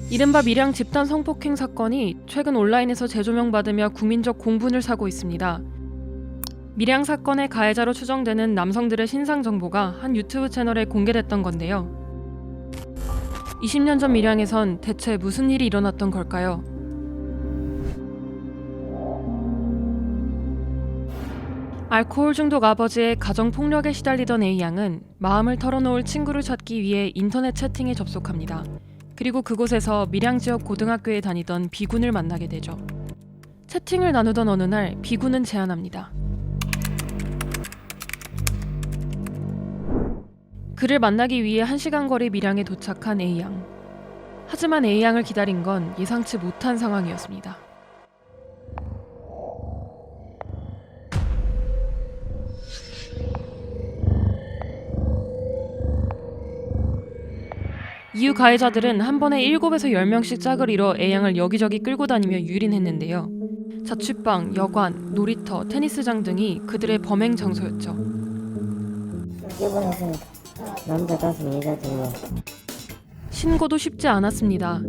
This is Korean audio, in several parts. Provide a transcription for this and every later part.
이른바 밀양 집단 성폭행 사건이 최근 온라인에서 재조명받으며 국민적 공분을 사고 있습니다. 밀양 사건의 가해자로 추정되는 남성들의 신상 정보가 한 유튜브 채널에 공개됐던 건데요. 20년 전 밀양에선 대체 무슨 일이 일어났던 걸까요? 알코올 중독 아버지의 가정폭력에 시달리던 A양은 마음을 털어놓을 친구를 찾기 위해 인터넷 채팅에 접속합니다. 그리고 그곳에서 밀양 지역 고등학교에 다니던 B군을 만나게 되죠. 채팅을 나누던 어느 날 B군은 제안합니다. 그를 만나기 위해 1시간 거리 밀양에 도착한 A양. 하지만 A양을 기다린 건 예상치 못한 상황이었습니다. 이후 가해자들은 한 번에 7에서 10명씩 짝을 이뤄 A양을 여기저기 끌고 다니며 유린했는데요. 자취방, 여관, 놀이터, 테니스장 등이 그들의 범행 장소였죠. 일본에서는 남자 5, 여자 2명. 신고도 쉽지 않았습니다.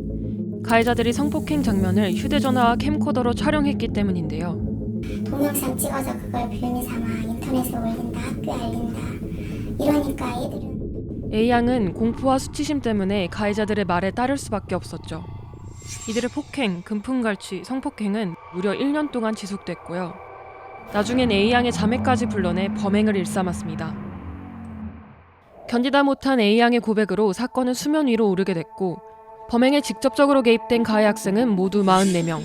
가해자들이 성폭행 장면을 휴대전화와 캠코더로 촬영했기 때문인데요. 동영상 찍어서 그걸 빌미 삼아 인터넷에 올린다, 학교에 알린다. 이러니까 아이들은 A양은 공포와 수치심 때문에 가해자들의 말에 따를 수밖에 없었죠. 이들의 폭행, 금품갈취, 성폭행은 무려 1년 동안 지속됐고요. 나중엔 A양의 자매까지 불러내 범행을 일삼았습니다. 견디다 못한 A양의 고백으로 사건은 수면 위로 오르게 됐고 범행에 직접적으로 개입된 가해 학생은 모두 44명.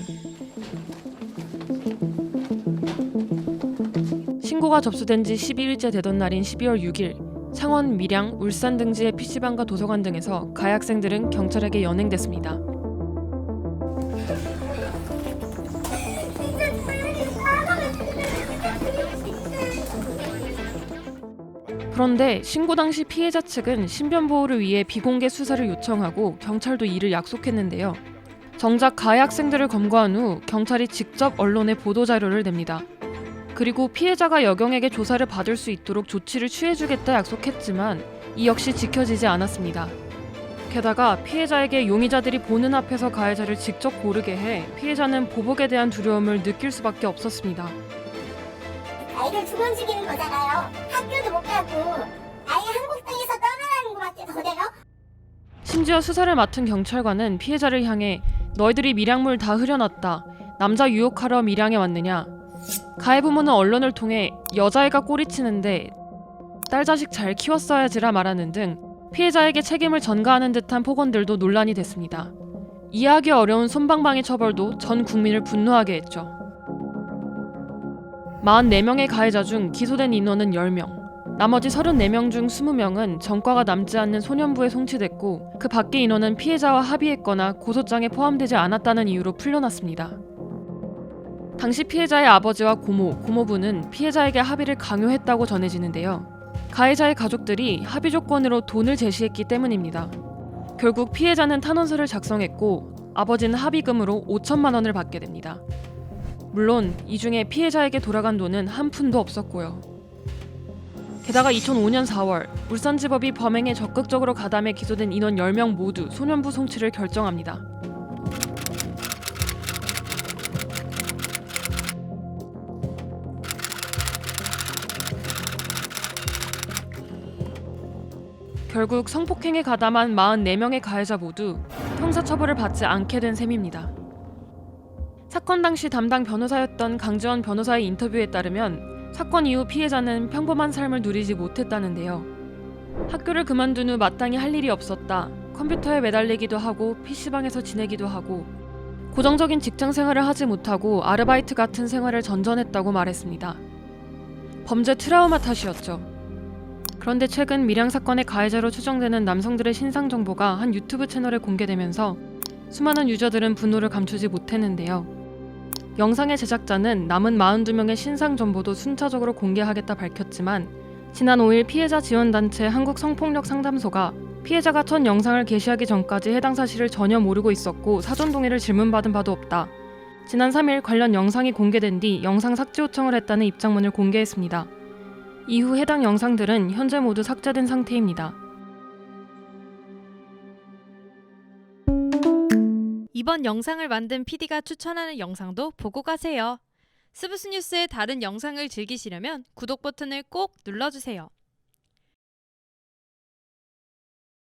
신고가 접수된 지 12일째 되던 날인 12월 6일 창원, 밀양, 울산 등지의 PC방과 도서관 등에서 가해 학생들은 경찰에게 연행됐습니다. 그런데 신고 당시 피해자 측은 신변 보호를 위해 비공개 수사를 요청하고 경찰도 이를 약속했는데요. 정작 가해 학생들을 검거한 후 경찰이 직접 언론에 보도자료를 냅니다. 그리고 피해자가 여경에게 조사를 받을 수 있도록 조치를 취해주겠다 약속했지만 이 역시 지켜지지 않았습니다. 게다가 피해자에게 용의자들이 보는 앞에서 가해자를 직접 고르게 해 피해자는 보복에 대한 두려움을 느낄 수밖에 없었습니다. 아이들 2번 죽이는 거잖아요. 학교도 못 가고 아예 한국 땅에서 떠나라는 거밖에 더 돼요? 심지어 수사를 맡은 경찰관은 피해자를 향해 너희들이 밀양물 다 흐려놨다. 남자 유혹하러 밀양에 왔느냐. 가해 부모는 언론을 통해 여자애가 꼬리치는데 딸 자식 잘 키웠어야지라 말하는 등 피해자에게 책임을 전가하는 듯한 폭언들도 논란이 됐습니다. 이해하기 어려운 솜방망이 처벌도 전 국민을 분노하게 했죠. 44명의 가해자 중 기소된 인원은 10명. 나머지 34명 중 20명은 전과가 남지 않는 소년부에 송치됐고 그 밖의 인원은 피해자와 합의했거나 고소장에 포함되지 않았다는 이유로 풀려났습니다. 당시 피해자의 아버지와 고모부는 피해자에게 합의를 강요했다고 전해지는데요. 가해자의 가족들이 합의 조건으로 돈을 제시했기 때문입니다. 결국 피해자는 탄원서를 작성했고 아버지는 합의금으로 5천만 원을 받게 됩니다. 물론 이 중에 피해자에게 돌아간 돈은 한 푼도 없었고요. 게다가 2005년 4월 울산지법이 범행에 적극적으로 가담해 기소된 인원 10명 모두 소년부 송치를 결정합니다. 결국 성폭행에 가담한 44명의 가해자 모두 형사처벌을 받지 않게 된 셈입니다. 사건 당시 담당 변호사였던 강지원 변호사의 인터뷰에 따르면 사건 이후 피해자는 평범한 삶을 누리지 못했다는데요. 학교를 그만둔 후 마땅히 할 일이 없었다. 컴퓨터에 매달리기도 하고 PC방에서 지내기도 하고 고정적인 직장 생활을 하지 못하고 아르바이트 같은 생활을 전전했다고 말했습니다. 범죄 트라우마 탓이었죠. 그런데 최근 밀양 사건의 가해자로 추정되는 남성들의 신상 정보가 한 유튜브 채널에 공개되면서 수많은 유저들은 분노를 감추지 못했는데요. 영상의 제작자는 남은 42명의 신상 정보도 순차적으로 공개하겠다 밝혔지만 지난 5일 피해자 지원단체 한국성폭력상담소가 피해자가 첫 영상을 게시하기 전까지 해당 사실을 전혀 모르고 있었고 사전 동의를 질문받은 바도 없다. 지난 3일 관련 영상이 공개된 뒤 영상 삭제 요청을 했다는 입장문을 공개했습니다. 이후 해당 영상들은 현재 모두 삭제된 상태입니다. 이번 영상을 만든 PD가 추천하는 영상도 보고 가세요. 스브스 뉴스의 다른 영상을 즐기시려면 구독 버튼을 꼭 눌러주세요.